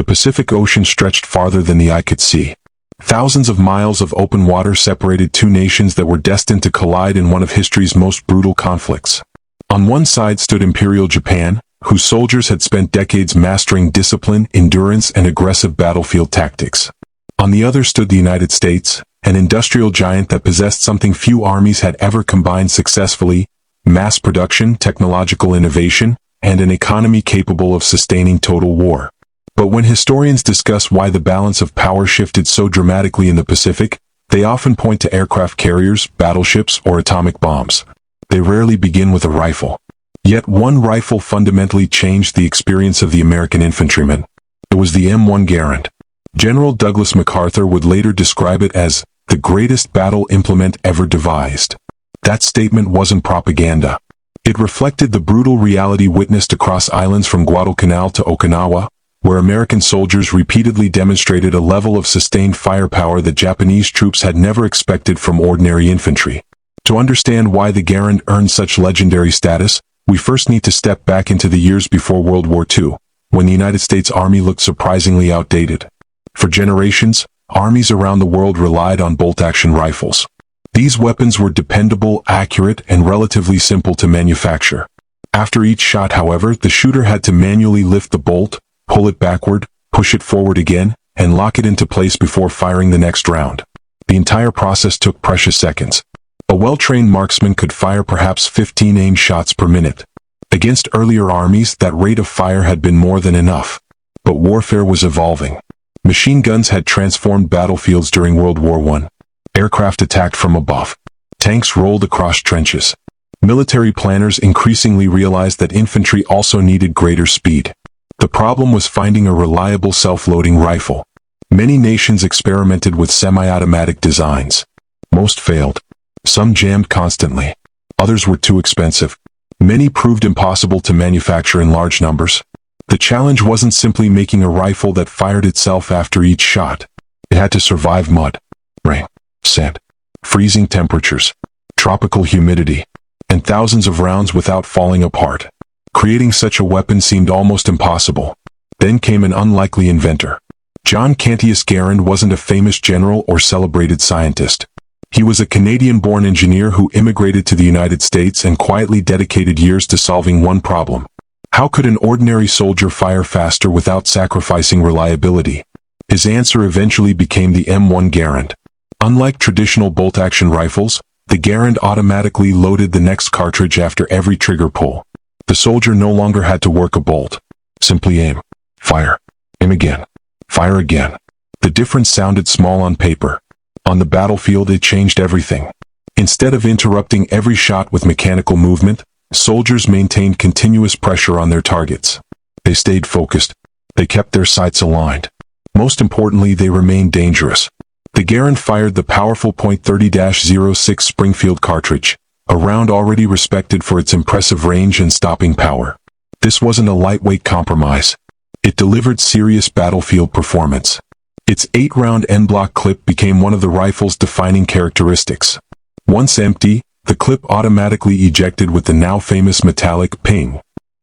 Pacific Ocean stretched farther than the eye could see. Thousands of miles of open water separated two nations that were destined to collide in one of history's most brutal conflicts. On one side stood Imperial Japan, whose soldiers had spent decades mastering discipline, endurance, and aggressive battlefield tactics. On the other stood the United States, an industrial giant that possessed something few armies had ever combined successfully: mass production, technological innovation, and an economy capable of sustaining total war. But when historians discuss why the balance of power shifted so dramatically in the Pacific, they often point to aircraft carriers, battleships, or atomic bombs. They rarely begin with a rifle. Yet one rifle fundamentally changed the experience of the American infantryman. It was the M1 Garand. General Douglas MacArthur would later describe it as the greatest battle implement ever devised. That statement wasn't propaganda. It reflected the brutal reality witnessed across islands from Guadalcanal to Okinawa, where American soldiers repeatedly demonstrated a level of sustained firepower that Japanese troops had never expected from ordinary infantry. To understand why the Garand earned such legendary status, we first need to step back into the years before World War II, when the United States Army looked surprisingly outdated. For generations, armies around the world relied on bolt-action rifles. These weapons were dependable, accurate, and relatively simple to manufacture. After each shot, however, the shooter had to manually lift the bolt, pull it backward, push it forward again, and lock it into place before firing the next round. The entire process took precious seconds. A well-trained marksman could fire perhaps 15 aimed shots per minute. Against earlier armies, that rate of fire had been more than enough. But warfare was evolving. Machine guns had transformed battlefields during World War I. Aircraft attacked from above. Tanks rolled across trenches. Military planners increasingly realized that infantry also needed greater speed. The problem was finding a reliable self-loading rifle. Many nations experimented with semi-automatic designs. Most failed. Some jammed constantly. Others were too expensive. Many proved impossible to manufacture in large numbers. The challenge wasn't simply making a rifle that fired itself after each shot. It had to survive mud, rain, sand, freezing temperatures, tropical humidity, and thousands of rounds without falling apart. Creating such a weapon seemed almost impossible. Then came an unlikely inventor. John Cantius Garand wasn't a famous general or celebrated scientist. He was a Canadian-born engineer who immigrated to the United States and quietly dedicated years to solving one problem. How could an ordinary soldier fire faster without sacrificing reliability? His answer eventually became the M1 Garand. Unlike traditional bolt-action rifles, the Garand automatically loaded the next cartridge after every trigger pull. The soldier no longer had to work a bolt. Simply aim, fire, aim again, fire again. The difference sounded small on paper. On the battlefield, it changed everything. Instead of interrupting every shot with mechanical movement, soldiers maintained continuous pressure on their targets. They stayed focused. They kept their sights aligned. Most importantly, they remained dangerous. The Garand fired the powerful .30-06 Springfield cartridge, a round already respected for its impressive range and stopping power. This wasn't a lightweight compromise. It delivered serious battlefield performance. Its 8-round en-bloc clip became one of the rifle's defining characteristics. Once empty, the clip automatically ejected with the now famous metallic ping.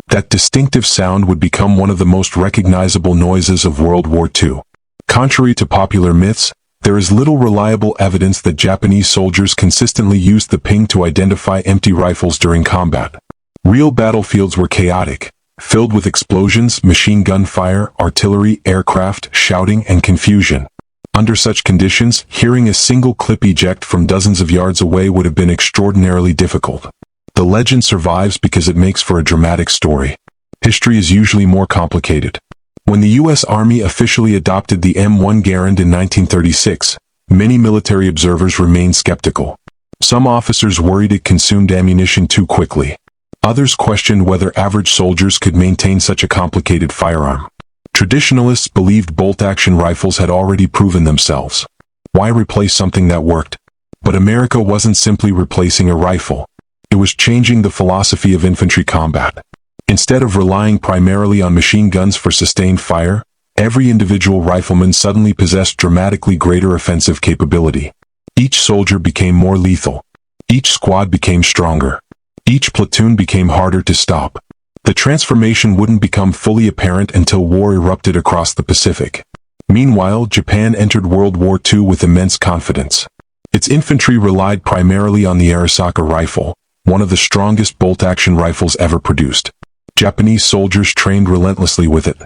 That distinctive sound would become one of the most recognizable noises of World War II. Contrary to popular myths, there is little reliable evidence that Japanese soldiers consistently used the ping to identify empty rifles during combat. Real battlefields were chaotic, filled with explosions, machine gun fire, artillery, aircraft, shouting, and confusion. Under such conditions, hearing a single clip eject from dozens of yards away would have been extraordinarily difficult. The legend survives because it makes for a dramatic story. History is usually more complicated. When the U.S. Army officially adopted the M1 Garand in 1936, many military observers remained skeptical. Some officers worried it consumed ammunition too quickly. Others questioned whether average soldiers could maintain such a complicated firearm. Traditionalists believed bolt-action rifles had already proven themselves. Why replace something that worked? But America wasn't simply replacing a rifle. It was changing the philosophy of infantry combat. Instead of relying primarily on machine guns for sustained fire, every individual rifleman suddenly possessed dramatically greater offensive capability. Each soldier became more lethal. Each squad became stronger. Each platoon became harder to stop. The transformation wouldn't become fully apparent until war erupted across the Pacific. Meanwhile, Japan entered World War II with immense confidence. Its infantry relied primarily on the Arisaka rifle, one of the strongest bolt-action rifles ever produced. Japanese soldiers trained relentlessly with it.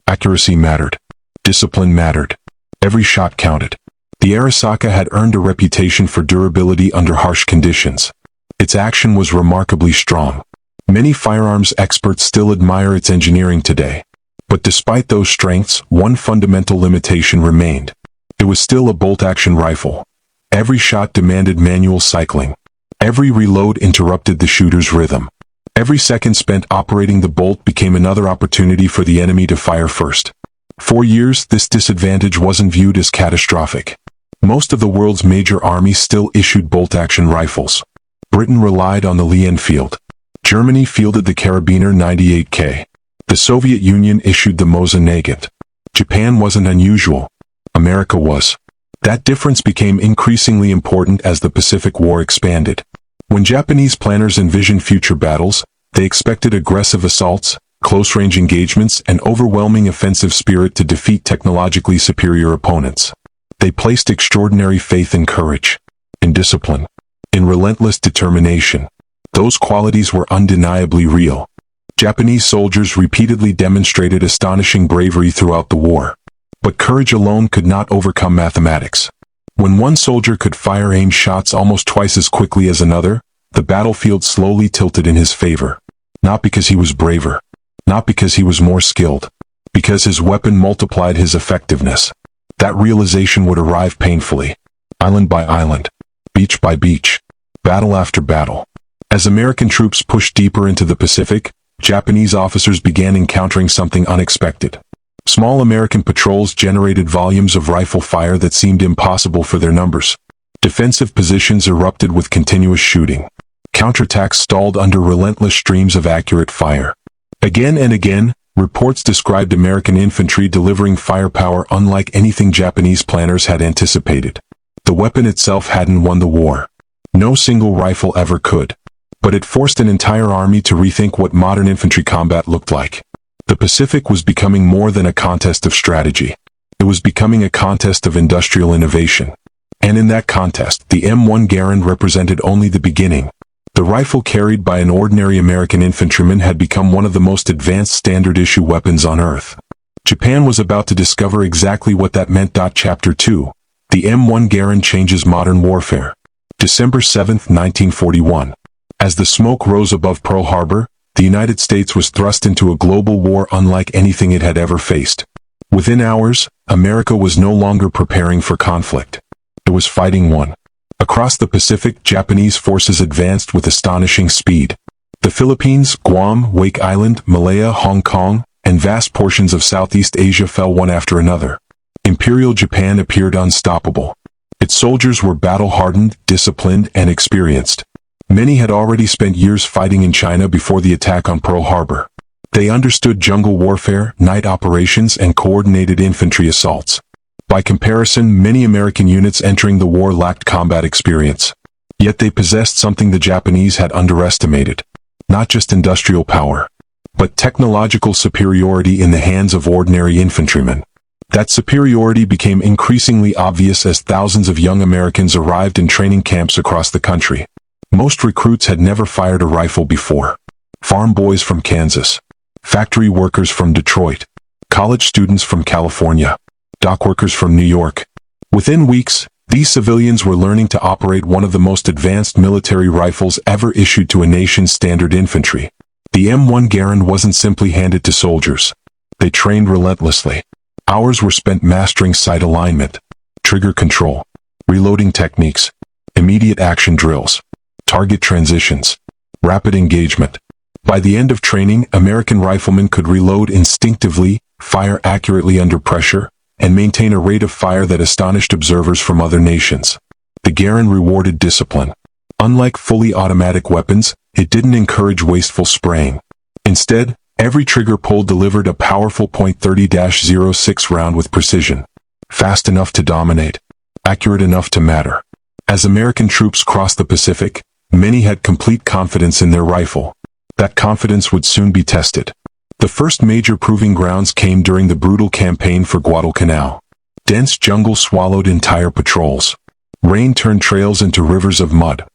Accuracy mattered. Discipline mattered. Every shot counted. The Arisaka had earned a reputation for durability under harsh conditions. Its action was remarkably strong. Many firearms experts still admire its engineering today. But despite those strengths, one fundamental limitation remained. It was still a bolt-action rifle. Every shot demanded manual cycling. Every reload interrupted the shooter's rhythm. Every second spent operating the bolt became another opportunity for the enemy to fire first. For years, this disadvantage wasn't viewed as catastrophic. Most of the world's major armies still issued bolt-action rifles. Britain relied on the Lee Enfield. Germany fielded the Karabiner 98K. The Soviet Union issued the Mosin Nagant. Japan wasn't unusual. America was. That difference became increasingly important as the Pacific War expanded. When Japanese planners envisioned future battles, they expected aggressive assaults, close-range engagements, and overwhelming offensive spirit to defeat technologically superior opponents. They placed extraordinary faith in courage, in discipline, in relentless determination. Those qualities were undeniably real. Japanese soldiers repeatedly demonstrated astonishing bravery throughout the war. But courage alone could not overcome mathematics. When one soldier could fire aimed shots almost twice as quickly as another, the battlefield slowly tilted in his favor. Not because he was braver. Not because he was more skilled. Because his weapon multiplied his effectiveness. That realization would arrive painfully. Island by island. Beach by beach. Battle after battle. As American troops pushed deeper into the Pacific, Japanese officers began encountering something unexpected. Small American patrols generated volumes of rifle fire that seemed impossible for their numbers. Defensive positions erupted with continuous shooting. Counterattacks stalled under relentless streams of accurate fire. Again and again, reports described American infantry delivering firepower unlike anything Japanese planners had anticipated. The weapon itself hadn't won the war. No single rifle ever could. But it forced an entire army to rethink what modern infantry combat looked like. The Pacific was becoming more than a contest of strategy. It was becoming a contest of industrial innovation. And in that contest, the M1 Garand represented only the beginning. The rifle carried by an ordinary American infantryman had become one of the most advanced standard-issue weapons on Earth. Japan was about to discover exactly what that meant. Chapter 2. The M1 Garand changes modern warfare. December 7, 1941. As the smoke rose above Pearl Harbor, the United States was thrust into a global war unlike anything it had ever faced. Within hours, America was no longer preparing for conflict. It was fighting one. Across the Pacific, Japanese forces advanced with astonishing speed. The Philippines, Guam, Wake Island, Malaya, Hong Kong, and vast portions of Southeast Asia fell one after another. Imperial Japan appeared unstoppable. Its soldiers were battle-hardened, disciplined, and experienced. Many had already spent years fighting in China before the attack on Pearl Harbor. They understood jungle warfare, night operations, and coordinated infantry assaults. By comparison, many American units entering the war lacked combat experience. Yet they possessed something the Japanese had underestimated. Not just industrial power, but technological superiority in the hands of ordinary infantrymen. That superiority became increasingly obvious as thousands of young Americans arrived in training camps across the country. Most recruits had never fired a rifle before. Farm boys from Kansas, factory workers from Detroit, college students from California, dock workers from New York. Within weeks, these civilians were learning to operate one of the most advanced military rifles ever issued to a nation's standard infantry. The M1 Garand wasn't simply handed to soldiers. They trained relentlessly. Hours were spent mastering sight alignment, trigger control, reloading techniques, immediate action drills, target transitions, rapid engagement. By the end of training, American riflemen could reload instinctively, fire accurately under pressure, and maintain a rate of fire that astonished observers from other nations. The Garand rewarded discipline. Unlike fully automatic weapons, it didn't encourage wasteful spraying. Instead, every trigger pull delivered a powerful .30-06 round with precision. Fast enough to dominate. Accurate enough to matter. As American troops crossed the Pacific, many had complete confidence in their rifle. That confidence would soon be tested. The first major proving grounds came during the brutal campaign for Guadalcanal. Dense jungle swallowed entire patrols. Rain turned trails into rivers of mud.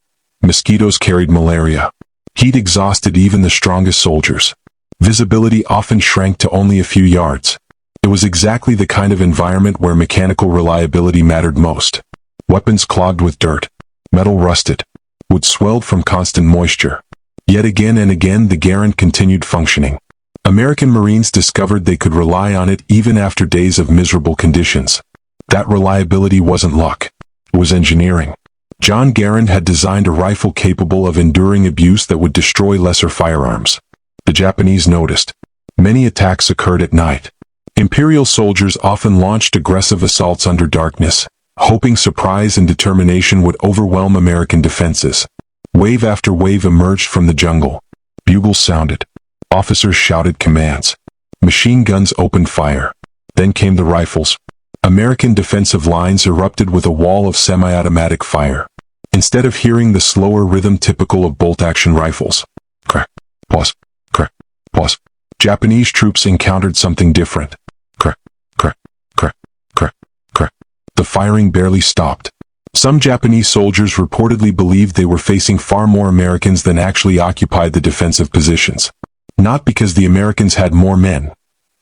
Mosquitoes carried malaria. Heat exhausted even the strongest soldiers. Visibility often shrank to only a few yards. It was exactly the kind of environment where mechanical reliability mattered most. Weapons clogged with dirt. Metal rusted. Wood swelled from constant moisture. Yet again and again the Garand continued functioning. American Marines discovered they could rely on it even after days of miserable conditions. That reliability wasn't luck. It was engineering. John Garand had designed a rifle capable of enduring abuse that would destroy lesser firearms. The Japanese noticed. Many attacks occurred at night. Imperial soldiers often launched aggressive assaults under darkness, hoping surprise and determination would overwhelm American defenses. Wave after wave emerged from the jungle. Bugles sounded. Officers shouted commands. Machine guns opened fire. Then came the rifles. American defensive lines erupted with a wall of semi-automatic fire. Instead of hearing the slower rhythm typical of bolt-action rifles. Crack, pause, crack, pause. Japanese troops encountered something different. Crack, crack, crack, crack, crack. The firing barely stopped. Some Japanese soldiers reportedly believed they were facing far more Americans than actually occupied the defensive positions. Not because the Americans had more men,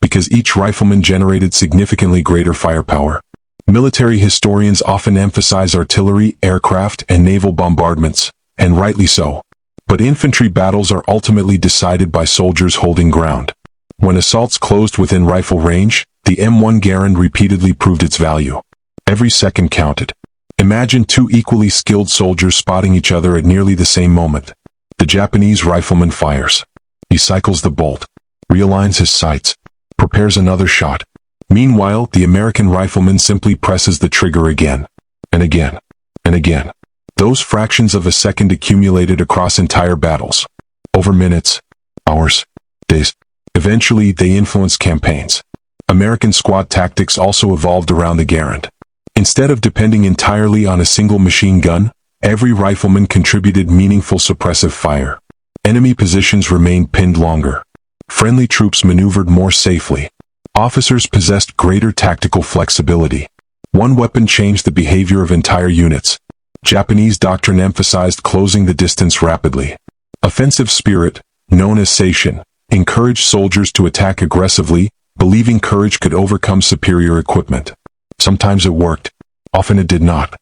because each rifleman generated significantly greater firepower. Military historians often emphasize artillery, aircraft, and naval bombardments, and rightly so. But infantry battles are ultimately decided by soldiers holding ground. When assaults closed within rifle range, the M1 Garand repeatedly proved its value. Every second counted. Imagine two equally skilled soldiers spotting each other at nearly the same moment. The Japanese rifleman fires. He cycles the bolt, realigns his sights, prepares another shot. Meanwhile, the American rifleman simply presses the trigger again, and again, and again. Those fractions of a second accumulated across entire battles. Over minutes, hours, days. Eventually, they influenced campaigns. American squad tactics also evolved around the Garand. Instead of depending entirely on a single machine gun, every rifleman contributed meaningful suppressive fire. Enemy positions remained pinned longer. Friendly troops maneuvered more safely. Officers possessed greater tactical flexibility. One weapon changed the behavior of entire units. Japanese doctrine emphasized closing the distance rapidly. Offensive spirit, known as seishin, encouraged soldiers to attack aggressively, believing courage could overcome superior equipment. Sometimes it worked. Often it did not.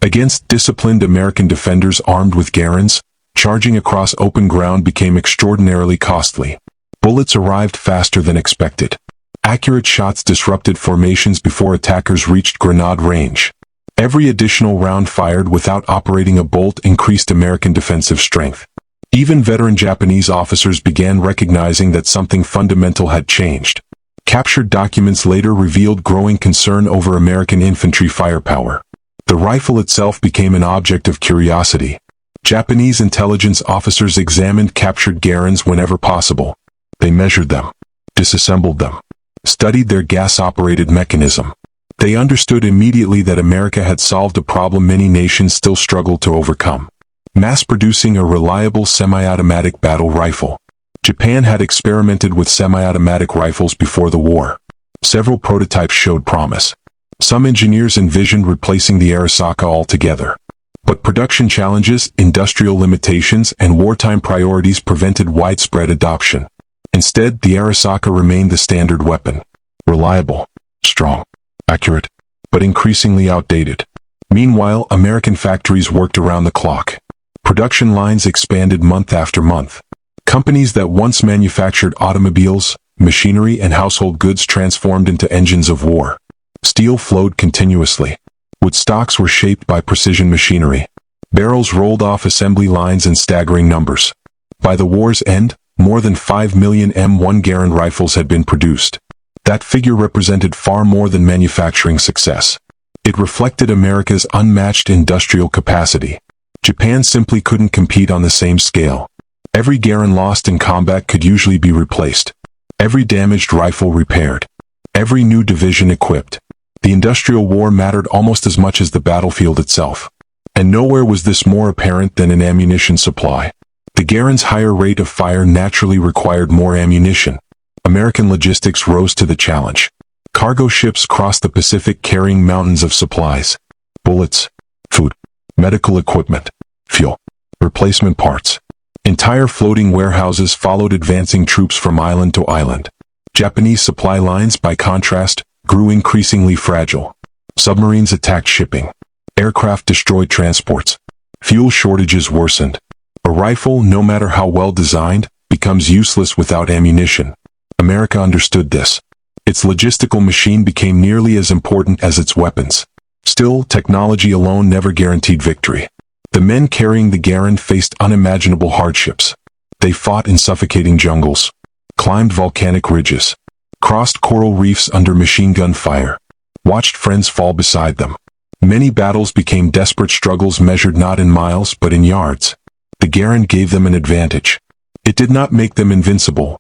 Against disciplined American defenders armed with Garands, charging across open ground became extraordinarily costly. Bullets arrived faster than expected. Accurate shots disrupted formations before attackers reached grenade range. Every additional round fired without operating a bolt increased American defensive strength. Even veteran Japanese officers began recognizing that something fundamental had changed. Captured documents later revealed growing concern over American infantry firepower. The rifle itself became an object of curiosity. Japanese intelligence officers examined captured Garands whenever possible. They measured them, disassembled them, studied their gas-operated mechanism. They understood immediately that America had solved a problem many nations still struggled to overcome: mass-producing a reliable semi-automatic battle rifle. Japan had experimented with semi-automatic rifles before the war. Several prototypes showed promise. Some engineers envisioned replacing the Arisaka altogether. But production challenges, industrial limitations, and wartime priorities prevented widespread adoption. Instead, the Arisaka remained the standard weapon. Reliable, strong, accurate, but increasingly outdated. Meanwhile, American factories worked around the clock. Production lines expanded month after month. Companies that once manufactured automobiles, machinery, and household goods transformed into engines of war. Steel flowed continuously. Wood stocks were shaped by precision machinery. Barrels rolled off assembly lines in staggering numbers. By the war's end, more than 5 million M1 Garand rifles had been produced. That figure represented far more than manufacturing success. It reflected America's unmatched industrial capacity. Japan simply couldn't compete on the same scale. Every Garand lost in combat could usually be replaced. Every damaged rifle repaired. Every new division equipped. The industrial war mattered almost as much as the battlefield itself. And nowhere was this more apparent than in ammunition supply. The Garand's higher rate of fire naturally required more ammunition. American logistics rose to the challenge. Cargo ships crossed the Pacific carrying mountains of supplies. Bullets, food, medical equipment, fuel, replacement parts. Entire floating warehouses followed advancing troops from island to island. Japanese supply lines, by contrast, grew increasingly fragile. Submarines attacked shipping. Aircraft destroyed transports. Fuel shortages worsened. A rifle, no matter how well designed, becomes useless without ammunition. America understood this. Its logistical machine became nearly as important as its weapons. Still, technology alone never guaranteed victory. The men carrying the Garand faced unimaginable hardships. They fought in suffocating jungles, climbed volcanic ridges, crossed coral reefs under machine gun fire, watched friends fall beside them. Many battles became desperate struggles measured not in miles but in yards. The Garand gave them an advantage. It did not make them invincible.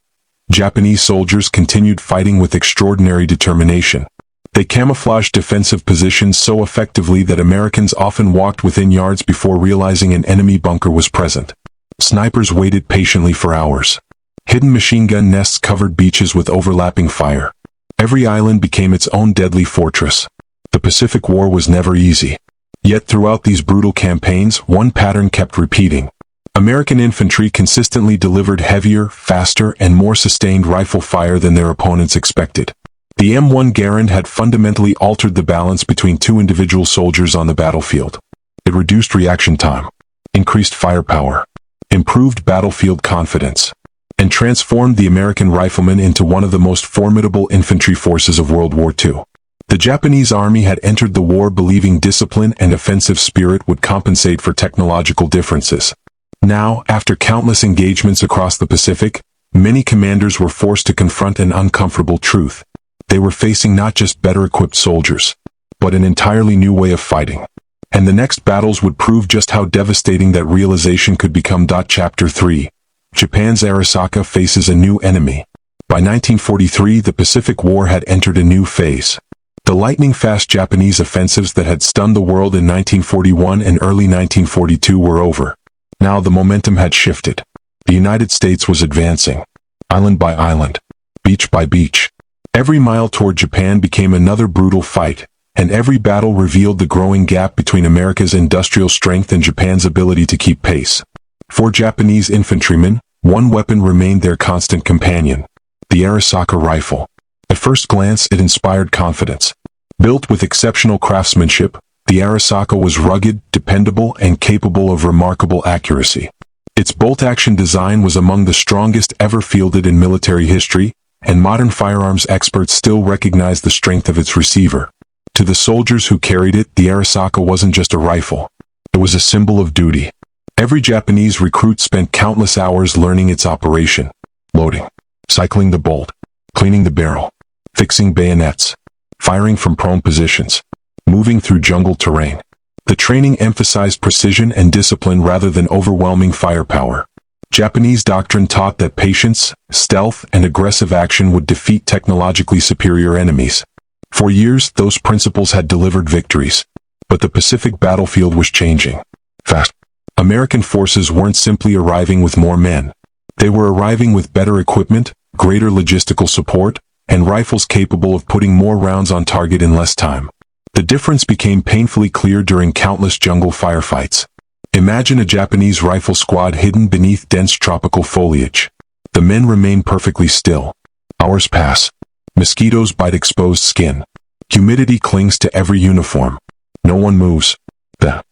Japanese soldiers continued fighting with extraordinary determination. They camouflaged defensive positions so effectively that Americans often walked within yards before realizing an enemy bunker was present. Snipers waited patiently for hours. Hidden machine gun nests covered beaches with overlapping fire. Every island became its own deadly fortress. The Pacific War was never easy. Yet throughout these brutal campaigns, one pattern kept repeating. American infantry consistently delivered heavier, faster, and more sustained rifle fire than their opponents expected. The M1 Garand had fundamentally altered the balance between two individual soldiers on the battlefield. It reduced reaction time, increased firepower, improved battlefield confidence, and transformed the American rifleman into one of the most formidable infantry forces of World War II. The Japanese army had entered the war believing discipline and offensive spirit would compensate for technological differences. Now, after countless engagements across the Pacific, many commanders were forced to confront an uncomfortable truth. They were facing not just better-equipped soldiers, but an entirely new way of fighting. And the next battles would prove just how devastating that realization could become. Chapter 3. Japan's Arisaka faces a new enemy. By 1943, the Pacific War had entered a new phase. The lightning-fast Japanese offensives that had stunned the world in 1941 and early 1942 were over. Now the momentum had shifted. The United States was advancing, island by island, beach by beach. Every mile toward Japan became another brutal fight, and every battle revealed the growing gap between America's industrial strength and Japan's ability to keep pace. For Japanese infantrymen, one weapon remained their constant companion: the Arisaka rifle. At first glance, it inspired confidence. Built with exceptional craftsmanship, the Arisaka was rugged, dependable, and capable of remarkable accuracy. Its bolt-action design was among the strongest ever fielded in military history, and modern firearms experts still recognize the strength of its receiver. To the soldiers who carried it, the Arisaka wasn't just a rifle. It was a symbol of duty. Every Japanese recruit spent countless hours learning its operation: loading, cycling the bolt, cleaning the barrel, fixing bayonets, firing from prone positions, moving through jungle terrain. The training emphasized precision and discipline rather than overwhelming firepower. Japanese doctrine taught that patience, stealth, and aggressive action would defeat technologically superior enemies. For years, those principles had delivered victories. But the Pacific battlefield was changing fast. American forces weren't simply arriving with more men. They were arriving with better equipment, greater logistical support, and rifles capable of putting more rounds on target in less time. The difference became painfully clear during countless jungle firefights. Imagine a Japanese rifle squad hidden beneath dense tropical foliage. The men remain perfectly still. Hours pass. Mosquitoes bite exposed skin. Humidity clings to every uniform. No one moves. The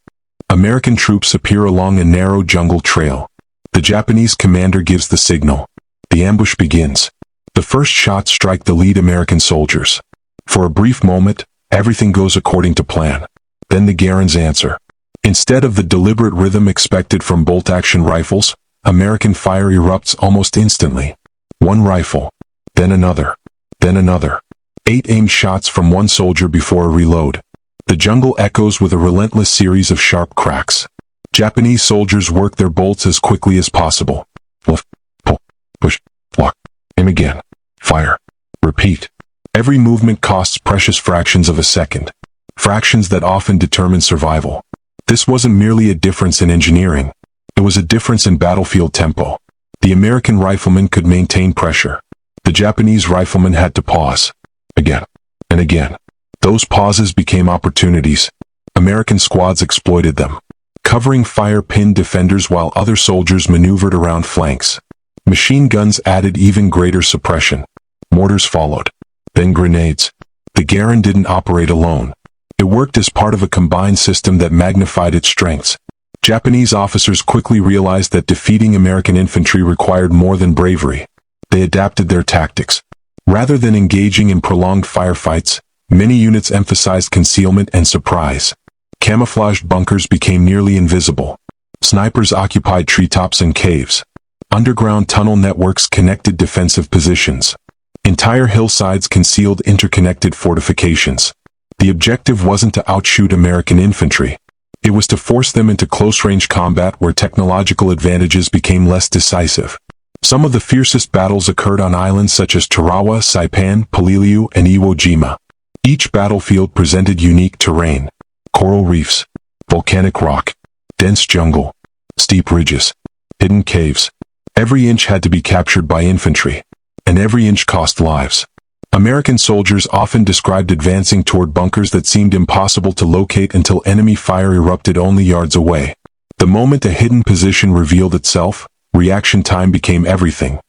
American troops appear along a narrow jungle trail. The Japanese commander gives the signal. The ambush begins. The first shots strike the lead American soldiers. For a brief moment, everything goes according to plan. Then the Garand's answer. Instead of the deliberate rhythm expected from bolt-action rifles, American fire erupts almost instantly. One rifle, then another, then another. 8 aimed shots from one soldier before a reload. The jungle echoes with a relentless series of sharp cracks. Japanese soldiers work their bolts as quickly as possible. Lift, pull, push, lock, aim again, fire, repeat. Every movement costs precious fractions of a second. Fractions that often determine survival. This wasn't merely a difference in engineering. It was a difference in battlefield tempo. The American riflemen could maintain pressure. The Japanese riflemen had to pause. Again and again. Those pauses became opportunities. American squads exploited them. Covering fire pinned defenders while other soldiers maneuvered around flanks. Machine guns added even greater suppression. Mortars followed. Then grenades. The Garand didn't operate alone. It worked as part of a combined system that magnified its strengths. Japanese officers quickly realized that defeating American infantry required more than bravery. They adapted their tactics. Rather than engaging in prolonged firefights, many units emphasized concealment and surprise. Camouflaged bunkers became nearly invisible. Snipers occupied treetops and caves. Underground tunnel networks connected defensive positions. Entire hillsides concealed interconnected fortifications. The objective wasn't to outshoot American infantry. It was to force them into close-range combat where technological advantages became less decisive. Some of the fiercest battles occurred on islands such as Tarawa, Saipan, Peleliu, and Iwo Jima. Each battlefield presented unique terrain. Coral reefs, volcanic rock, dense jungle, steep ridges, hidden caves. Every inch had to be captured by infantry, and every inch cost lives. American soldiers often described advancing toward bunkers that seemed impossible to locate until enemy fire erupted only yards away. The moment a hidden position revealed itself, reaction time became everything.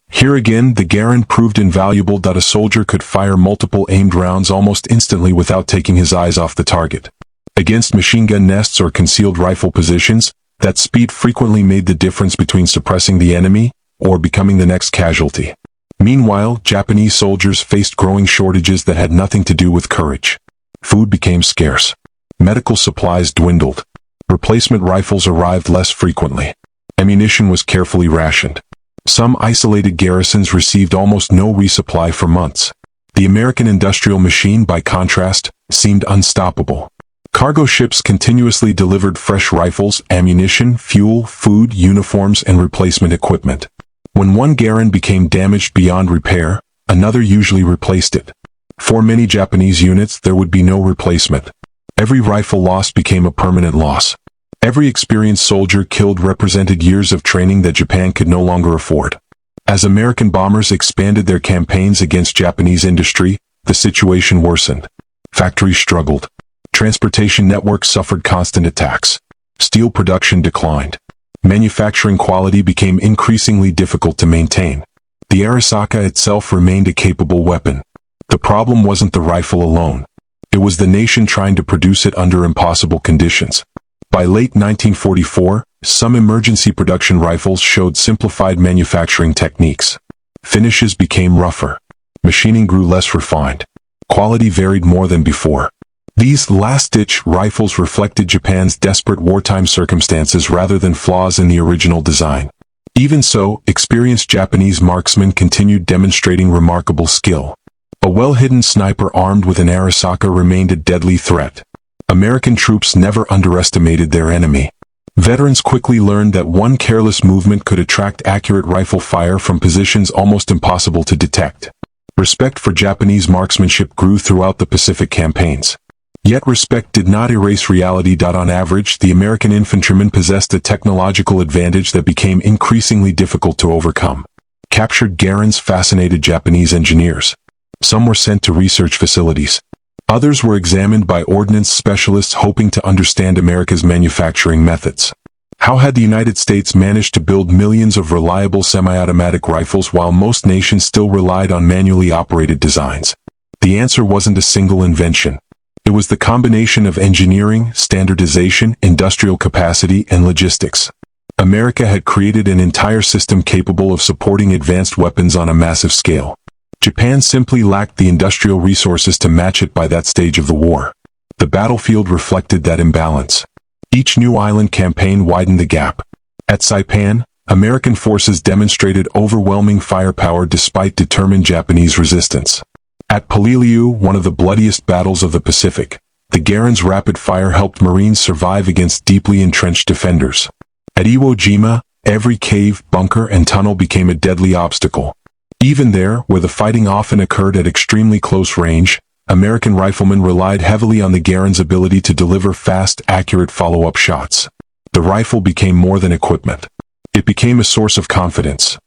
Here again, the Garand proved invaluable that a soldier could fire multiple aimed rounds almost instantly without taking his eyes off the target. Against machine gun nests or concealed rifle positions, that speed frequently made the difference between suppressing the enemy or becoming the next casualty. Meanwhile, Japanese soldiers faced growing shortages that had nothing to do with courage. Food became scarce. Medical supplies dwindled. Replacement rifles arrived less frequently. Ammunition was carefully rationed. Some isolated garrisons received almost no resupply for months. The American industrial machine, by contrast, seemed unstoppable. Cargo ships continuously delivered fresh rifles, ammunition, fuel, food, uniforms, and replacement equipment. When one Garand became damaged beyond repair, another usually replaced it. For many Japanese units, there would be no replacement. Every rifle lost became a permanent loss. Every experienced soldier killed represented years of training that Japan could no longer afford. As American bombers expanded their campaigns against Japanese industry, the situation worsened. Factories struggled. Transportation networks suffered constant attacks. Steel production declined. Manufacturing quality became increasingly difficult to maintain. The Arisaka itself remained a capable weapon. The problem wasn't the rifle alone. It was the nation trying to produce it under impossible conditions. By late 1944, some emergency production rifles showed simplified manufacturing techniques. Finishes became rougher. Machining grew less refined. Quality varied more than before. These last-ditch rifles reflected Japan's desperate wartime circumstances rather than flaws in the original design. Even so, experienced Japanese marksmen continued demonstrating remarkable skill. A well-hidden sniper armed with an Arisaka remained a deadly threat. American troops never underestimated their enemy. Veterans quickly learned that one careless movement could attract accurate rifle fire from positions almost impossible to detect. Respect for Japanese marksmanship grew throughout the Pacific campaigns. Yet respect did not erase reality. On average, the American infantrymen possessed a technological advantage that became increasingly difficult to overcome. Captured Garands fascinated Japanese engineers. Some were sent to research facilities. Others were examined by ordnance specialists hoping to understand America's manufacturing methods. How had the United States managed to build millions of reliable semi-automatic rifles while most nations still relied on manually operated designs? The answer wasn't a single invention. It was the combination of engineering, standardization, industrial capacity, and logistics. America had created an entire system capable of supporting advanced weapons on a massive scale. Japan simply lacked the industrial resources to match it by that stage of the war. The battlefield reflected that imbalance. Each new island campaign widened the gap. At Saipan, American forces demonstrated overwhelming firepower despite determined Japanese resistance. At Peleliu, one of the bloodiest battles of the Pacific, the Garand's rapid fire helped Marines survive against deeply entrenched defenders. At Iwo Jima, every cave, bunker, and tunnel became a deadly obstacle. Even there, where the fighting often occurred at extremely close range, American riflemen relied heavily on the Garand's ability to deliver fast, accurate follow-up shots. The rifle became more than equipment. It became a source of confidence.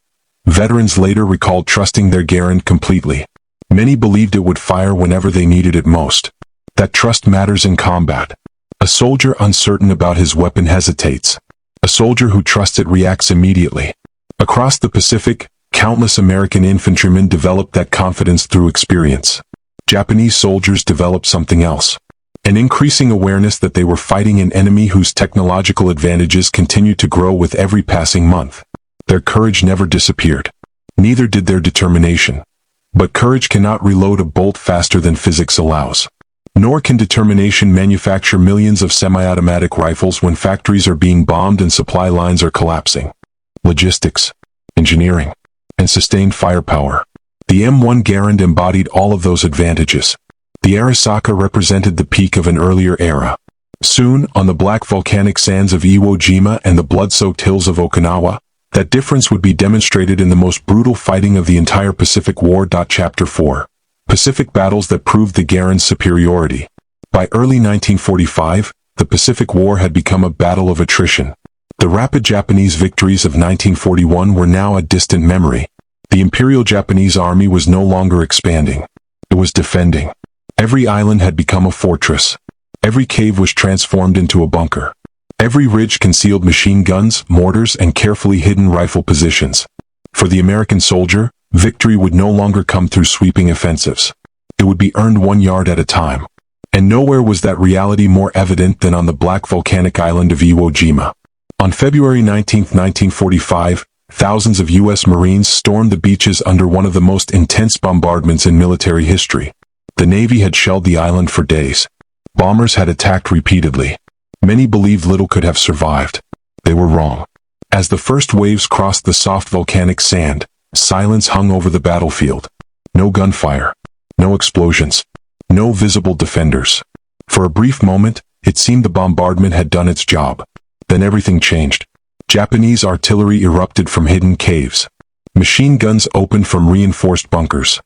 Veterans later recalled trusting their Garand completely. Many believed it would fire whenever they needed it most. That trust matters in combat. A soldier uncertain about his weapon hesitates. A soldier who trusts it reacts immediately. Across the Pacific, countless American infantrymen developed that confidence through experience. Japanese soldiers developed something else. An increasing awareness that they were fighting an enemy whose technological advantages continued to grow with every passing month. Their courage never disappeared. Neither did their determination. But courage cannot reload a bolt faster than physics allows. Nor can determination manufacture millions of semi-automatic rifles when factories are being bombed and supply lines are collapsing. Logistics, engineering, and sustained firepower. The M1 Garand embodied all of those advantages. The Arisaka represented the peak of an earlier era. Soon, on the black volcanic sands of Iwo Jima and the blood-soaked hills of Okinawa, that difference would be demonstrated in the most brutal fighting of the entire Pacific War. Chapter 4. Pacific battles that proved the Garand's superiority. By early 1945, the Pacific War had become a battle of attrition. The rapid Japanese victories of 1941 were now a distant memory. The Imperial Japanese Army was no longer expanding. It was defending. Every island had become a fortress. Every cave was transformed into a bunker. Every ridge concealed machine guns, mortars, and carefully hidden rifle positions. For the American soldier, victory would no longer come through sweeping offensives. It would be earned 1 yard at a time. And nowhere was that reality more evident than on the black volcanic island of Iwo Jima. On February 19, 1945, thousands of U.S. Marines stormed the beaches under one of the most intense bombardments in military history. The Navy had shelled the island for days. Bombers had attacked repeatedly. Many believed little could have survived. They were wrong. As the first waves crossed the soft volcanic sand, silence hung over the battlefield. No gunfire. No explosions. No visible defenders. For a brief moment, it seemed the bombardment had done its job. Then everything changed. Japanese artillery erupted from hidden caves. Machine guns opened from reinforced bunkers.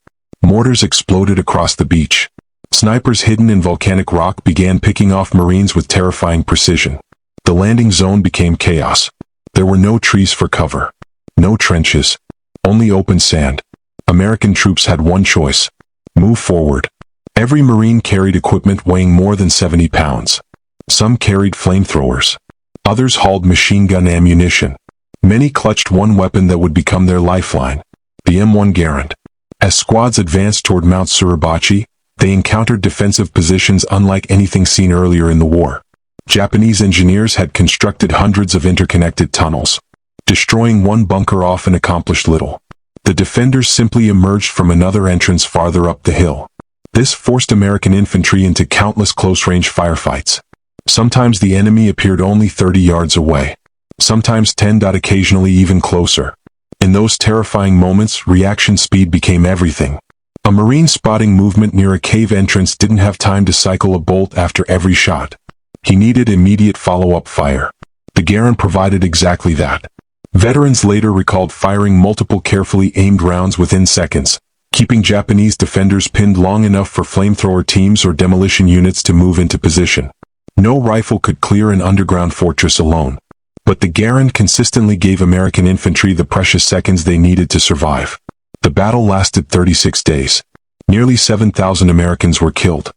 Mortars exploded across the beach. Snipers hidden in volcanic rock began picking off Marines with terrifying precision. The landing zone became chaos. There were no trees for cover. No trenches. Only open sand. American troops had one choice. Move forward. Every Marine carried equipment weighing more than 70 pounds. Some carried flamethrowers. Others hauled machine gun ammunition. Many clutched one weapon that would become their lifeline. The M1 Garand. As squads advanced toward Mount Suribachi, they encountered defensive positions unlike anything seen earlier in the war. Japanese engineers had constructed hundreds of interconnected tunnels. Destroying one bunker often accomplished little. The defenders simply emerged from another entrance farther up the hill. This forced American infantry into countless close-range firefights. Sometimes the enemy appeared only 30 yards away. Sometimes 10. Occasionally even closer. In those terrifying moments, reaction speed became everything. A Marine spotting movement near a cave entrance didn't have time to cycle a bolt after every shot. He needed immediate follow-up fire. The Garand provided exactly that. Veterans later recalled firing multiple carefully aimed rounds within seconds, keeping Japanese defenders pinned long enough for flamethrower teams or demolition units to move into position. No rifle could clear an underground fortress alone. But the Garand consistently gave American infantry the precious seconds they needed to survive. The battle lasted 36 days. Nearly 7,000 Americans were killed.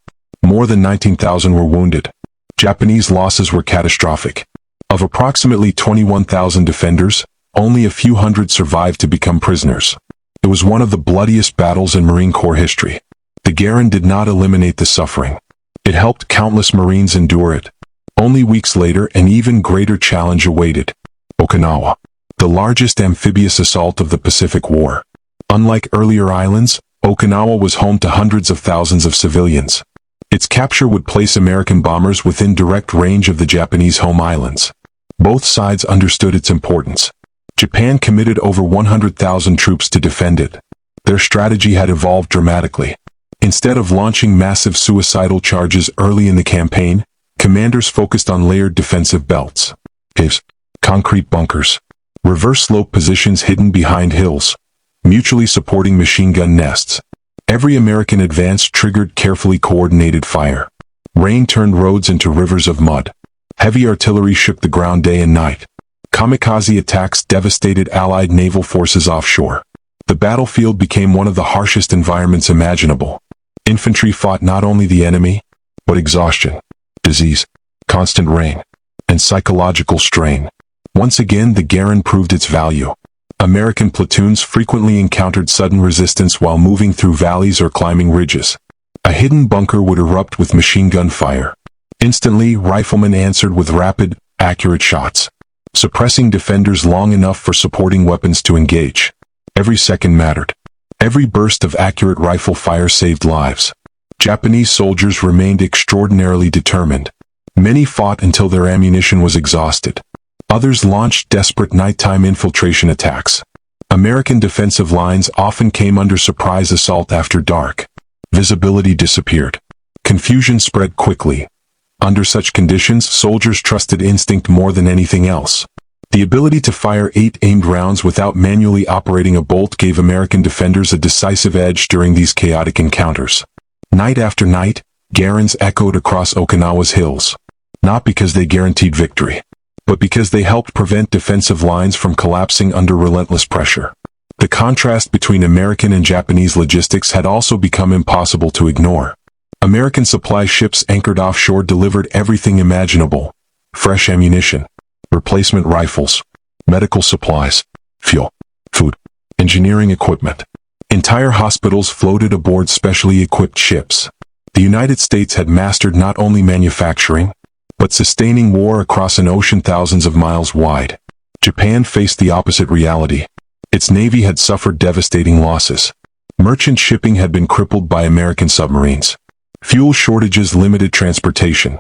More than 19,000 were wounded. Japanese losses were catastrophic. Of approximately 21,000 defenders, only a few hundred survived to become prisoners. It was one of the bloodiest battles in Marine Corps history. The Garand did not eliminate the suffering. It helped countless Marines endure it. Only weeks later, an even greater challenge awaited. Okinawa. The largest amphibious assault of the Pacific War. Unlike earlier islands, Okinawa was home to hundreds of thousands of civilians. Its capture would place American bombers within direct range of the Japanese home islands. Both sides understood its importance. Japan committed over 100,000 troops to defend it. Their strategy had evolved dramatically. Instead of launching massive suicidal charges early in the campaign, commanders focused on layered defensive belts. Caves, concrete bunkers, reverse slope positions hidden behind hills, mutually supporting machine gun nests. Every American advance triggered carefully coordinated fire. Rain turned roads into rivers of mud. Heavy artillery shook the ground day and night. Kamikaze attacks devastated Allied naval forces offshore. The battlefield became one of the harshest environments imaginable. Infantry fought not only the enemy, but exhaustion, disease, constant rain, and psychological strain. Once again, the Garand proved its value. American platoons frequently encountered sudden resistance while moving through valleys or climbing ridges. A hidden bunker would erupt with machine gun fire. Instantly, riflemen answered with rapid, accurate shots, suppressing defenders long enough for supporting weapons to engage. Every second mattered. Every burst of accurate rifle fire saved lives. Japanese soldiers remained extraordinarily determined. Many fought until their ammunition was exhausted. Others launched desperate nighttime infiltration attacks. American defensive lines often came under surprise assault after dark. Visibility disappeared. Confusion spread quickly. Under such conditions, soldiers trusted instinct more than anything else. The ability to fire 8 aimed rounds without manually operating a bolt gave American defenders a decisive edge during these chaotic encounters. Night after night, Garands echoed across Okinawa's hills. Not because they guaranteed victory, but because they helped prevent defensive lines from collapsing under relentless pressure. The contrast between American and Japanese logistics had also become impossible to ignore. American supply ships anchored offshore delivered everything imaginable: fresh ammunition, replacement rifles, medical supplies, fuel, food, engineering equipment. Entire hospitals floated aboard specially equipped ships. The United States had mastered not only manufacturing, but sustaining war across an ocean thousands of miles wide. Japan faced the opposite reality. Its navy had suffered devastating losses. Merchant shipping had been crippled by American submarines. Fuel shortages limited transportation.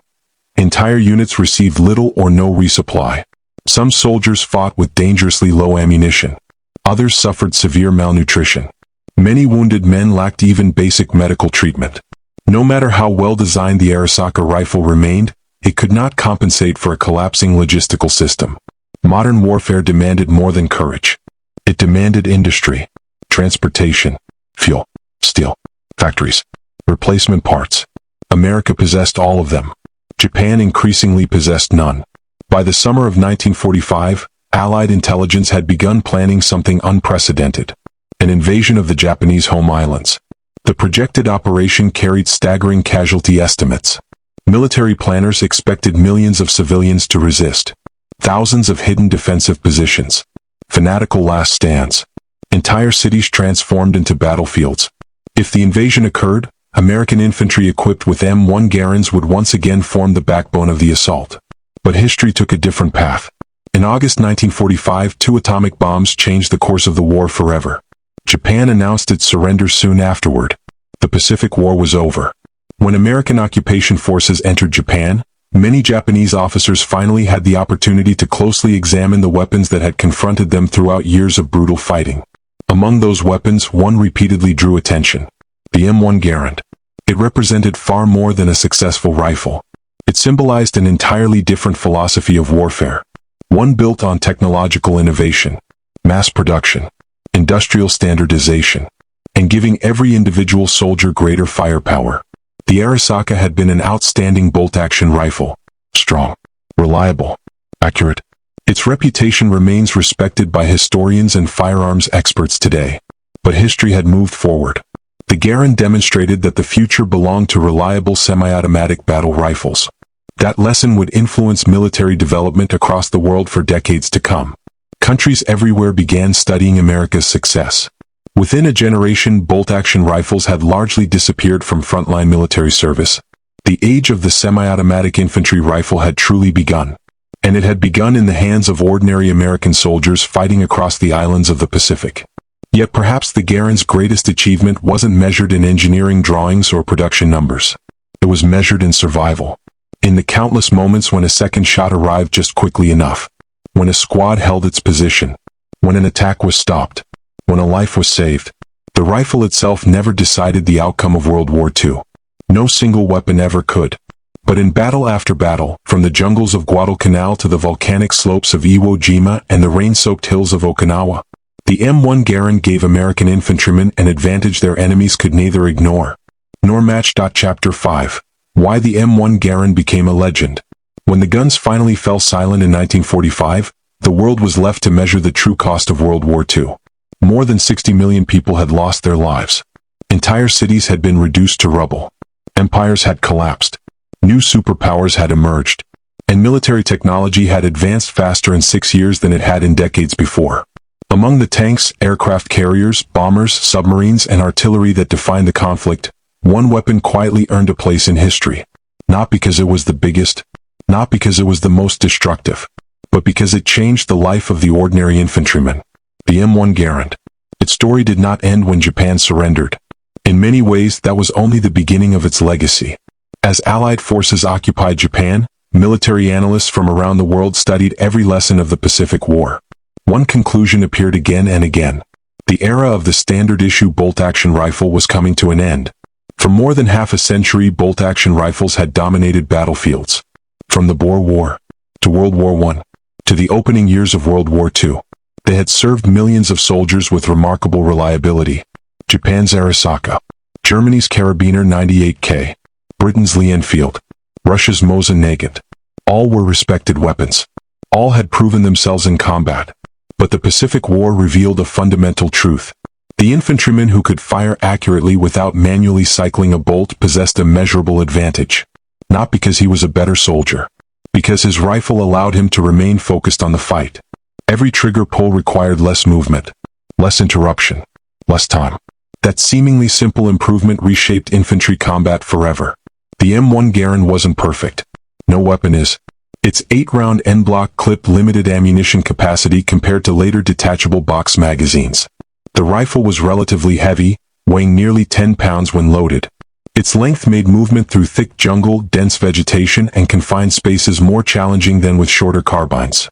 Entire units received little or no resupply. Some soldiers fought with dangerously low ammunition. Others suffered severe malnutrition. Many wounded men lacked even basic medical treatment. No matter how well designed the Arisaka rifle remained, it could not compensate for a collapsing logistical system. Modern warfare demanded more than courage. It demanded industry, transportation, fuel, steel, factories, replacement parts. America possessed all of them. Japan increasingly possessed none. By the summer of 1945, Allied intelligence had begun planning something unprecedented: an invasion of the Japanese home islands. The projected operation carried staggering casualty estimates. Military planners expected millions of civilians to resist. Thousands of hidden defensive positions. Fanatical last stands. Entire cities transformed into battlefields. If the invasion occurred, American infantry equipped with M1 Garands would once again form the backbone of the assault. But history took a different path. In August 1945, 2 atomic bombs changed the course of the war forever. Japan announced its surrender soon afterward. The Pacific War was over. When American occupation forces entered Japan, many Japanese officers finally had the opportunity to closely examine the weapons that had confronted them throughout years of brutal fighting. Among those weapons, one repeatedly drew attention: the M1 Garand. It represented far more than a successful rifle. It symbolized an entirely different philosophy of warfare. One built on technological innovation, mass production, industrial standardization, and giving every individual soldier greater firepower. The Arisaka had been an outstanding bolt-action rifle. Strong, reliable, accurate. Its reputation remains respected by historians and firearms experts today. But history had moved forward. The Garand demonstrated that the future belonged to reliable semi-automatic battle rifles. That lesson would influence military development across the world for decades to come. Countries everywhere began studying America's success. Within a generation, bolt-action rifles had largely disappeared from frontline military service. The age of the semi-automatic infantry rifle had truly begun. And it had begun in the hands of ordinary American soldiers fighting across the islands of the Pacific. Yet perhaps the Garand's greatest achievement wasn't measured in engineering drawings or production numbers. It was measured in survival. In the countless moments when a second shot arrived just quickly enough. When a squad held its position. When an attack was stopped. When a life was saved. The rifle itself never decided the outcome of World War II. No single weapon ever could. But in battle after battle, from the jungles of Guadalcanal to the volcanic slopes of Iwo Jima and the rain-soaked hills of Okinawa, the M1 Garand gave American infantrymen an advantage their enemies could neither ignore nor match. Chapter 5. Why the M1 Garand became a legend. When the guns finally fell silent in 1945, the world was left to measure the true cost of World War II. More than 60 million people had lost their lives. Entire cities had been reduced to rubble. Empires had collapsed. New superpowers had emerged. And military technology had advanced faster in 6 years than it had in decades before. Among the tanks, aircraft carriers, bombers, submarines, and artillery that defined the conflict, one weapon quietly earned a place in history. Not because it was the biggest, not because it was the most destructive, but because it changed the life of the ordinary infantryman. The M1 Garand. Its story did not end when Japan surrendered. In many ways, that was only the beginning of its legacy. As Allied forces occupied Japan, military analysts from around the world studied every lesson of the Pacific War. One conclusion appeared again and again. The era of the standard-issue bolt-action rifle was coming to an end. For more than half a century, bolt-action rifles had dominated battlefields. From the Boer War, to World War I, to the opening years of World War II. They had served millions of soldiers with remarkable reliability. Japan's Arisaka, Germany's Karabiner 98K, Britain's Lee Enfield, Russia's Mosin Nagant. All were respected weapons. All had proven themselves in combat. But the Pacific War revealed a fundamental truth. The infantryman who could fire accurately without manually cycling a bolt possessed a measurable advantage. Not because he was a better soldier. Because his rifle allowed him to remain focused on the fight. Every trigger pull required less movement, less interruption, less time. That seemingly simple improvement reshaped infantry combat forever. The M1 Garand wasn't perfect. No weapon is. Its 8-round N-block clip limited ammunition capacity compared to later detachable box magazines. The rifle was relatively heavy, weighing nearly 10 pounds when loaded. Its length made movement through thick jungle, dense vegetation, and confined spaces more challenging than with shorter carbines.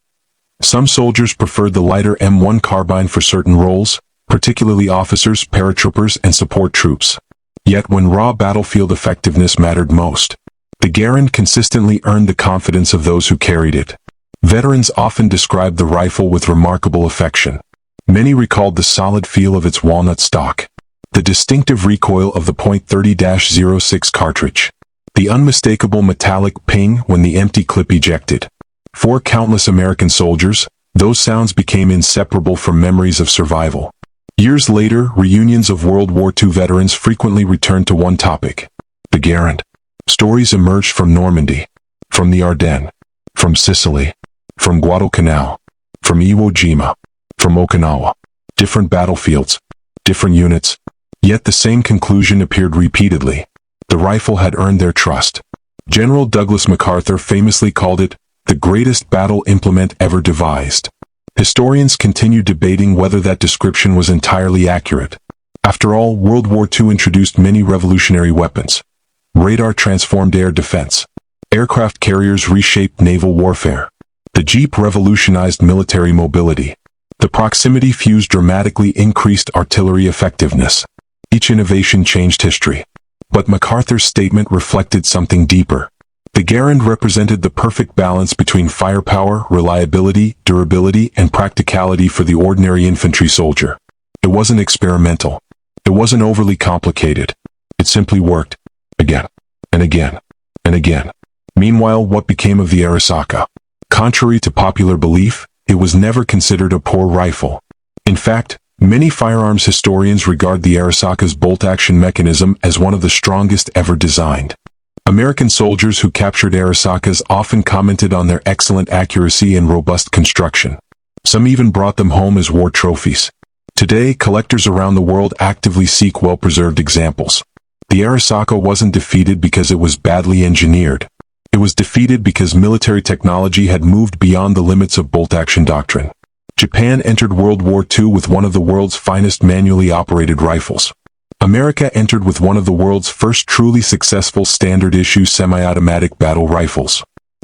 Some soldiers preferred the lighter M1 carbine for certain roles, particularly officers, paratroopers, and support troops. Yet when raw battlefield effectiveness mattered most, the Garand consistently earned the confidence of those who carried it. Veterans often described the rifle with remarkable affection. Many recalled the solid feel of its walnut stock, the distinctive recoil of the .30-06 cartridge, the unmistakable metallic ping when the empty clip ejected. For countless American soldiers, those sounds became inseparable from memories of survival. Years later, reunions of World War II veterans frequently returned to one topic: the Garand. Stories emerged from Normandy, from the Ardennes, from Sicily, from Guadalcanal, from Iwo Jima, from Okinawa. Different battlefields, different units, yet the same conclusion appeared repeatedly. The rifle had earned their trust. General Douglas MacArthur famously called it the greatest battle implement ever devised. Historians continue debating whether that description was entirely accurate. After all, World War II introduced many revolutionary weapons. Radar transformed air defense. Aircraft carriers reshaped naval warfare. The Jeep revolutionized military mobility. The proximity fuse dramatically increased artillery effectiveness. Each innovation changed history. But MacArthur's statement reflected something deeper. The Garand represented the perfect balance between firepower, reliability, durability, and practicality for the ordinary infantry soldier. It wasn't experimental. It wasn't overly complicated. It simply worked. Again, and again, and again. Meanwhile, what became of the Arisaka? Contrary to popular belief, it was never considered a poor rifle. In fact, many firearms historians regard the Arisaka's bolt-action mechanism as one of the strongest ever designed. American soldiers who captured Arisakas often commented on their excellent accuracy and robust construction. Some even brought them home as war trophies. Today, collectors around the world actively seek well-preserved examples. The Arisaka wasn't defeated because it was badly engineered. It was defeated because military technology had moved beyond the limits of bolt-action doctrine. Japan entered World War II with one of the world's finest manually operated rifles. America entered with one of the world's first truly successful standard-issue semi-automatic battle rifles.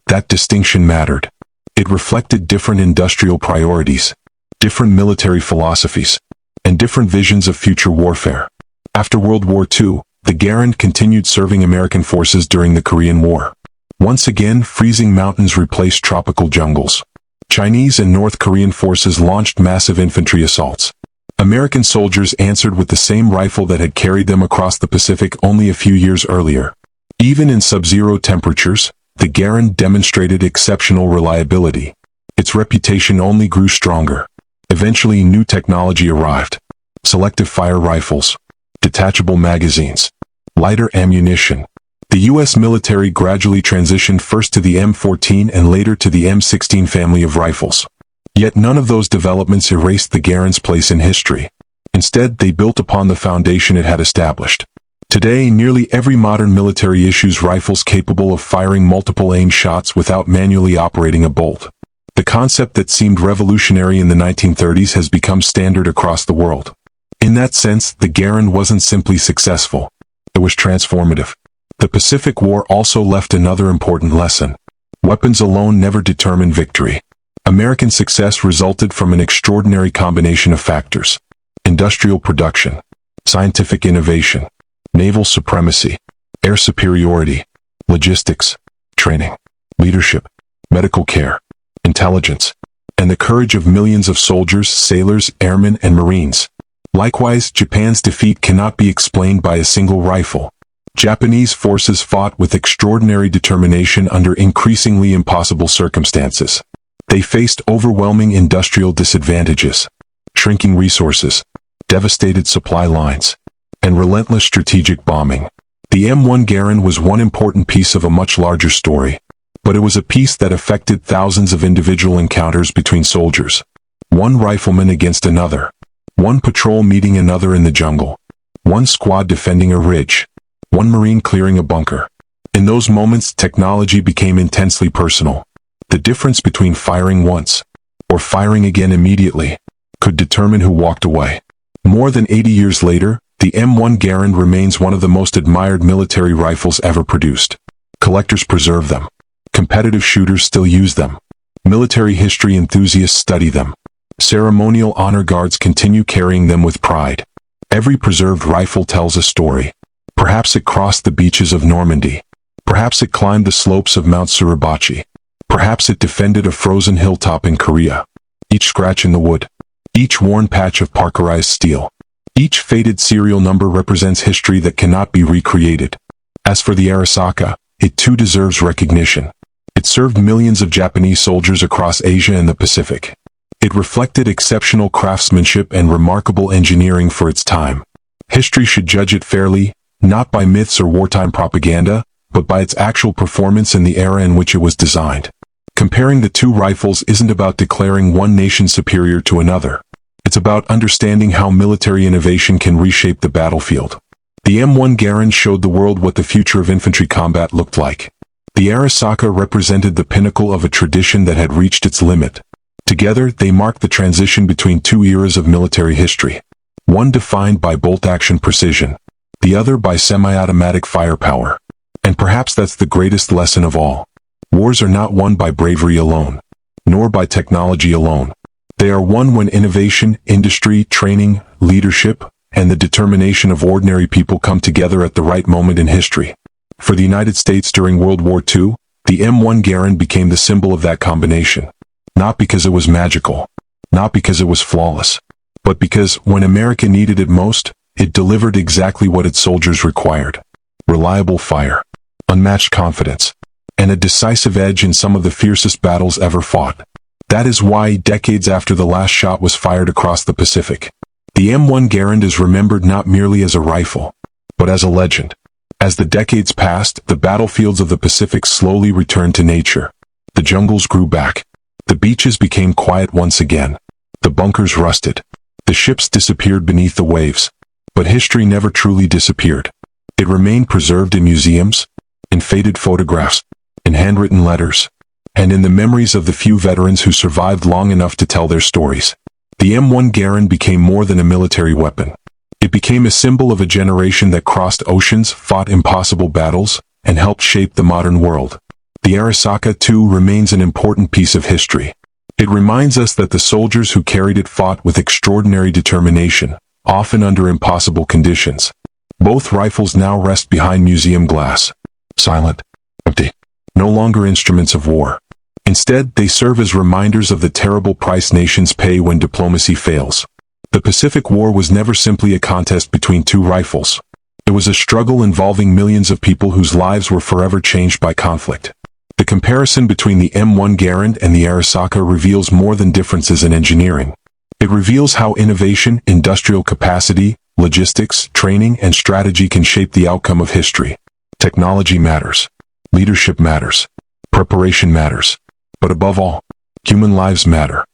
That distinction mattered. It reflected different industrial priorities, different military philosophies, and different visions of future warfare. After World War II, the Garand continued serving American forces during the Korean War. Once again, freezing mountains replaced tropical jungles. Chinese and North Korean forces launched massive infantry assaults. American soldiers answered with the same rifle that had carried them across the Pacific only a few years earlier. Even in sub-zero temperatures, the Garand demonstrated exceptional reliability. Its reputation only grew stronger. Eventually, new technology arrived. Selective fire rifles, detachable magazines, lighter ammunition. The U.S. military gradually transitioned first to the M14 and later to the M16 family of rifles. Yet none of those developments erased the Garand's place in history. Instead, they built upon the foundation it had established. Today, nearly every modern military issues rifles capable of firing multiple aim shots without manually operating a bolt. The concept that seemed revolutionary in the 1930s has become standard across the world. In that sense, the Garand wasn't simply successful. It was transformative. The Pacific War also left another important lesson. Weapons alone never determine victory. American success resulted from an extraordinary combination of factors: industrial production, scientific innovation, naval supremacy, air superiority, logistics, training, leadership, medical care, intelligence, and the courage of millions of soldiers, sailors, airmen, and marines. Likewise, Japan's defeat cannot be explained by a single rifle. Japanese forces fought with extraordinary determination under increasingly impossible circumstances. They faced overwhelming industrial disadvantages, shrinking resources, devastated supply lines, and relentless strategic bombing. The M1 Garand was one important piece of a much larger story, but it was a piece that affected thousands of individual encounters between soldiers. One rifleman against another, one patrol meeting another in the jungle, one squad defending a ridge, one marine clearing a bunker. In those moments, technology became intensely personal. The difference between firing once or firing again immediately could determine who walked away. More than 80 years later, the M1 Garand remains one of the most admired military rifles ever produced. Collectors preserve them. Competitive shooters still use them. Military history enthusiasts study them. Ceremonial honor guards continue carrying them with pride. Every preserved rifle tells a story. Perhaps it crossed the beaches of Normandy. Perhaps it climbed the slopes of Mount Suribachi. Perhaps it defended a frozen hilltop in Korea. Each scratch in the wood, each worn patch of parkerized steel, each faded serial number represents history that cannot be recreated. As for the Arisaka, it too deserves recognition. It served millions of Japanese soldiers across Asia and the Pacific. It reflected exceptional craftsmanship and remarkable engineering for its time. History should judge it fairly, not by myths or wartime propaganda, but by its actual performance in the era in which it was designed. Comparing the two rifles isn't about declaring one nation superior to another. It's about understanding how military innovation can reshape the battlefield. The M1 Garand showed the world what the future of infantry combat looked like. The Arisaka represented the pinnacle of a tradition that had reached its limit. Together, they marked the transition between two eras of military history. One defined by bolt-action precision, the other by semi-automatic firepower. And perhaps that's the greatest lesson of all. Wars are not won by bravery alone, nor by technology alone. They are won when innovation, industry, training, leadership, and the determination of ordinary people come together at the right moment in history. For the United States during World War II, the M1 Garand became the symbol of that combination. Not because it was magical, not because it was flawless, but because, when America needed it most, it delivered exactly what its soldiers required: reliable fire, unmatched confidence, and a decisive edge in some of the fiercest battles ever fought. That is why, decades after the last shot was fired across the Pacific, the M1 Garand is remembered not merely as a rifle, but as a legend. As the decades passed, the battlefields of the Pacific slowly returned to nature. The jungles grew back. The beaches became quiet once again. The bunkers rusted. The ships disappeared beneath the waves. But history never truly disappeared. It remained preserved in museums, in faded photographs, in handwritten letters, and in the memories of the few veterans who survived long enough to tell their stories. The M1 Garand became more than a military weapon. It became a symbol of a generation that crossed oceans, fought impossible battles, and helped shape the modern world. The Arisaka, too, remains an important piece of history. It reminds us that the soldiers who carried it fought with extraordinary determination, often under impossible conditions. Both rifles now rest behind museum glass, silent, empty, no longer instruments of war. Instead, they serve as reminders of the terrible price nations pay when diplomacy fails. The Pacific War was never simply a contest between two rifles. It was a struggle involving millions of people whose lives were forever changed by conflict. The comparison between the M1 Garand and the Arisaka reveals more than differences in engineering. It reveals how innovation, industrial capacity, logistics, training, and strategy can shape the outcome of history. Technology matters. Leadership matters. Preparation matters. But above all, human lives matter.